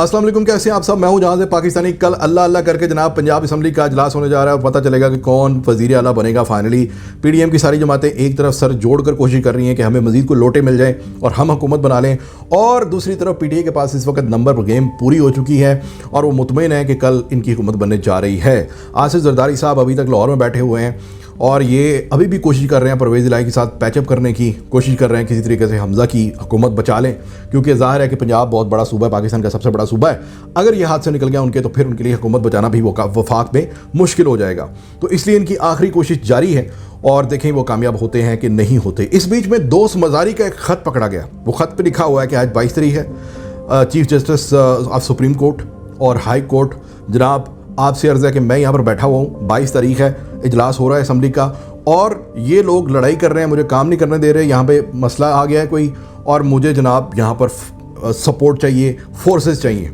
अस्सलाम वालेकुम, कैसे हैं आप सब। मैं हूं जहां से पाकिस्तानी। कल अल्लाह अल्लाह करके जनाब पंजाब असम्बली का इजलास होने जा रहा है और पता चलेगा कि कौन वज़ीर आला बनेगा फाइनली। पीडीएम की सारी जमातें एक तरफ सर जोड़कर कोशिश कर रही हैं कि हमें मजीद को लोटे मिल जाए और हम हुकूमत बना लें, और दूसरी तरफ पीटीआई के पास इस वक्त नंबर पर गेम पूरी हो चुकी है और वो मुतमईन है कि कल इनकी हुकूमत बनने जा रही है। आसिफ जरदारी साहब अभी तक लाहौर में बैठे हुए हैं और ये अभी भी कोशिश कर रहे हैं परवेज़ इलाही के साथ पैचअप करने की कोशिश कर रहे हैं, किसी तरीके से हमज़ा की हुकूमत बचा लें, क्योंकि ज़ाहिर है कि पंजाब बहुत बड़ा सूबा है, पाकिस्तान का सबसे बड़ा सूबा है। अगर ये हाथ से निकल गया उनके तो फिर उनके लिए हुकूमत बचाना भी वफाक में मुश्किल हो जाएगा। तो इसलिए इनकी आखिरी कोशिश जारी है और देखें वो कामयाब होते हैं कि नहीं होते। इस बीच में दोस्त मजारी का एक ख़त पकड़ा गया। वो ख़त पर लिखा हुआ है कि आज 22 तारीख है। Chief justice of supreme court और हाई कोर्ट जनाब आपसे अर्ज़ है कि मैं यहाँ पर बैठा हुआ हूँ, 22 तारीख है, इजलास हो रहा है असम्बली का और ये लोग लड़ाई कर रहे हैं, मुझे काम नहीं करने दे रहे, यहाँ पे मसला आ गया है कोई और मुझे जनाब यहाँ पर सपोर्ट चाहिए, फोर्सेस चाहिए।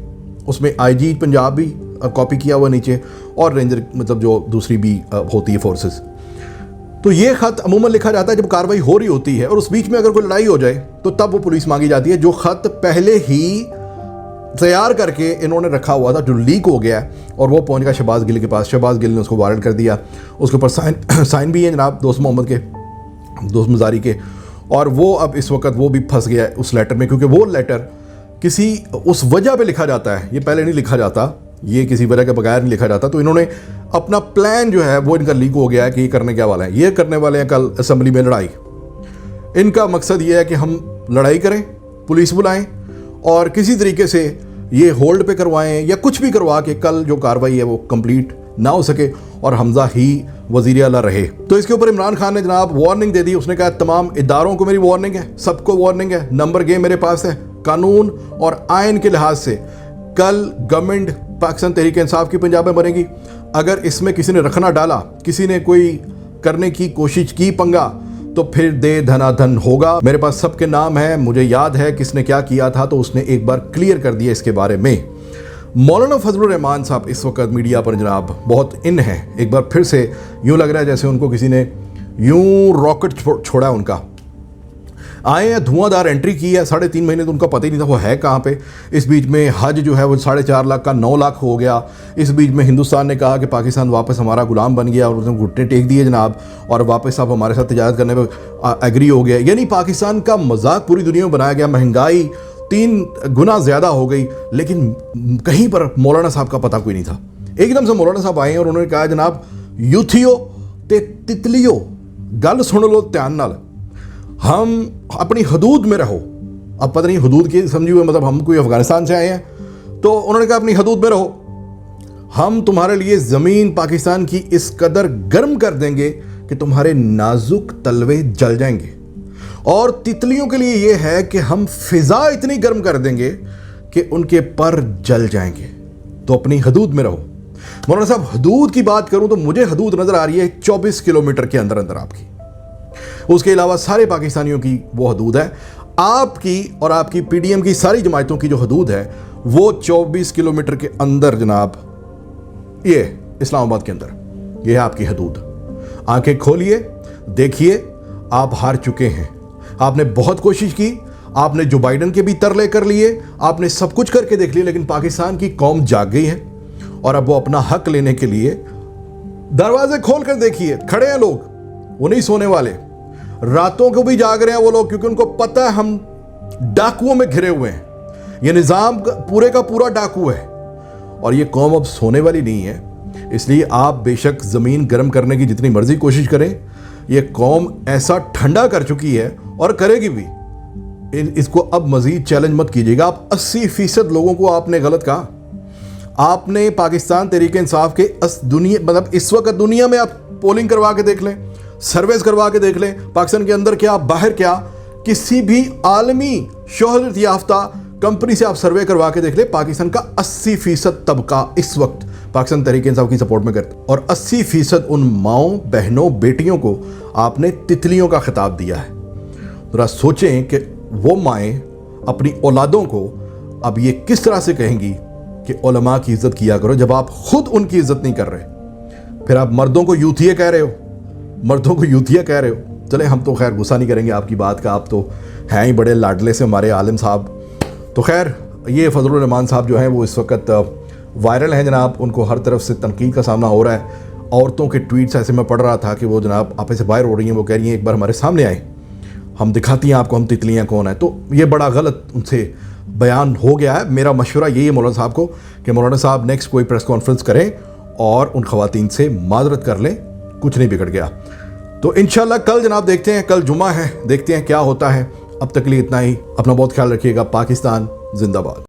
उसमें आईजी पंजाब भी कॉपी किया हुआ नीचे और रेंजर मतलब जो दूसरी भी होती है फोर्सेस। तो ये ख़त अमूमन लिखा जाता है जब कार्रवाई हो रही होती है और उस बीच में अगर कोई लड़ाई हो जाए तो तब वो पुलिस मांगी जाती है। जो ख़त पहले ही तैयार करके इन्होंने रखा हुआ था, जो लीक हो गया है और वो पहुंच गया शहबाज गिल के पास। शहबाज गिल ने उसको वारंट कर दिया, उसके ऊपर साइन भी है जनाब दोस्त मोहम्मद के, दोस्त मजारी के, और वो अब इस वक्त वो भी फंस गया है उस लेटर में, क्योंकि वो लेटर किसी उस वजह पे लिखा जाता है, ये पहले नहीं लिखा जाता, ये किसी वजह के बगैर नहीं लिखा जाता। तो इन्होंने अपना प्लान जो है वो इनका लीक हो गया है कि ये करने क्या वाला है। ये करने वाले हैं कल असम्बली में लड़ाई। इनका मकसद ये है कि हम लड़ाई करें, पुलिस बुलाएं और किसी तरीके से ये होल्ड पे करवाएं या कुछ भी करवा के कल जो कार्रवाई है वो कंप्लीट ना हो सके और हमज़ा ही वज़ीर आला रहे। तो इसके ऊपर इमरान खान ने जनाब वार्निंग दे दी। उसने कहा तमाम इदारों को मेरी वार्निंग है, सबको वार्निंग है, नंबर गेम मेरे पास है, कानून और आइन के लिहाज से कल गवर्नमेंट पाकिस्तान तहरीक इंसाफ की पंजाब में बनेगी। अगर इसमें किसी ने रखना डाला, किसी ने कोई करने की कोशिश की पंगा, तो फिर दे धनाधन होगा। मेरे पास सबके नाम है, मुझे याद है किसने क्या किया था, तो उसने एक बार क्लियर कर दिया इसके बारे में। मौलाना फजलुर रहमान साहब इस वक्त मीडिया पर जनाब बहुत इन है। एक बार फिर से यूँ लग रहा है जैसे उनको किसी ने यूँ रॉकेट छोड़ा उनका। आए हैं, धुआंधार एंट्री की है, 3.5 महीने तो उनका पता ही नहीं था वो है कहाँ पे। इस बीच में हज जो है वो 4.5 लाख का 9 लाख हो गया। इस बीच में हिंदुस्तान ने कहा कि पाकिस्तान वापस हमारा गुलाम बन गया और उसने घुटने टेक दिए जनाब, और वापस अब हमारे साथ तिजारत करने पर एग्री हो गया। यानी पाकिस्तान का मजाक पूरी दुनिया में बनाया गया। महंगाई 3 गुना ज़्यादा हो गई, लेकिन कहीं पर मौलाना साहब का पता कोई नहीं था। एकदम से मौलाना साहब आए और उन्होंने कहा जनाब यूथियो ते तितलियो गल सुन लो ध्यान नाल, हम अपनी हदूद में रहो। अब पता नहीं हदूद की समझी हुए मतलब हम कोई अफगानिस्तान से आए हैं, तो उन्होंने कहा अपनी हदूद में रहो, हम तुम्हारे लिए ज़मीन पाकिस्तान की इस कदर गर्म कर देंगे कि तुम्हारे नाजुक तलवे जल जाएंगे, और तितलियों के लिए यह है कि हम फिज़ा इतनी गर्म कर देंगे कि उनके पर जल जाएंगे। तो अपनी हदूद में रहो। मौलाना साहब हदूद की बात करूं तो मुझे हदूद नज़र आ रही है 24 किलोमीटर के अंदर अंदर आपकी। उसके अलावा सारे पाकिस्तानियों की वो हदूद है। आपकी और आपकी पीडीएम की सारी जमातों की जो हदूद है वो 24 किलोमीटर के अंदर जनाब, ये इस्लामाबाद के अंदर, ये है आपकी हदूद। आंखें खोलिए, देखिए, आप हार चुके हैं। आपने बहुत कोशिश की, आपने जो बाइडन के भी तरले कर लिए, आपने सब कुछ करके देख लिया, लेकिन पाकिस्तान की कौम जाग गई है और अब वो अपना हक लेने के लिए दरवाजे खोल कर देखिए, खड़े हैं लोग, वो नहीं सोने वाले। रातों को भी जाग रहे हैं वो लोग, क्योंकि उनको पता है हम डाकुओं में घिरे हुए हैं। ये निज़ाम पूरे का पूरा डाकू है और ये कौम अब सोने वाली नहीं है। इसलिए आप बेशक ज़मीन गर्म करने की जितनी मर्जी कोशिश करें, ये कौम ऐसा ठंडा कर चुकी है और करेगी भी। इसको अब मज़ीद चैलेंज मत कीजिएगा। आप 80% लोगों को आपने गलत कहा। आपने पाकिस्तान तहरीक इंसाफ के दुनिया मतलब इस वक्त दुनिया में आप पोलिंग करवा के देख लें, सर्वेस करवा के देख लें, पाकिस्तान के अंदर क्या बाहर क्या, किसी भी आलमी शोहरत याफ्ता कंपनी से आप सर्वे करवा के देख लें, पाकिस्तान का 80% तबका इस वक्त पाकिस्तान तहरीक इंसाफ की सपोर्ट में करता, और 80% उन माओं बहनों बेटियों को आपने तितलियों का खिताब दिया है। जरा सोचें कि वो माएँ अपनी औलादों को अब ये किस तरह से कहेंगी कि उलमा की इज्जत किया करो, जब आप खुद उनकी इज्जत नहीं कर रहे। फिर आप मर्दों को यूथिया कह रहे हो, मर्दों को यूथिया कह रहे हो। चले हम तो खैर गुस्सा नहीं करेंगे आपकी बात का, आप तो हैं ही बड़े लाडले से हमारे आलिम साहब। तो खैर ये फजलुर रहमान साहब जो हैं वो इस वक्त वायरल हैं जनाब, उनको हर तरफ से तनकीद का सामना हो रहा है। औरतों के ट्वीट्स ऐसे मैं पढ़ रहा था कि वो जनाब आप से वायरल हो रही हैं, वो कह रही हैं एक बार हमारे सामने आए, हम दिखाती हैं आपको हम तितलियाँ कौन है। तो ये बड़ा गलत उनसे बयान हो गया है। मेरा मशवरा यही है मौलाना साहब को कि मौलाना साहब नेक्स्ट कोई प्रेस कॉन्फ्रेंस करें और उन ख़वातीन से माजरत कर लें, कुछ नहीं बिगड़ गया। तो इंशाल्लाह कल जनाब देखते हैं, कल जुमा है, देखते हैं क्या होता है। अब तक के लिए इतना ही। अपना बहुत ख्याल रखिएगा। पाकिस्तान जिंदाबाद।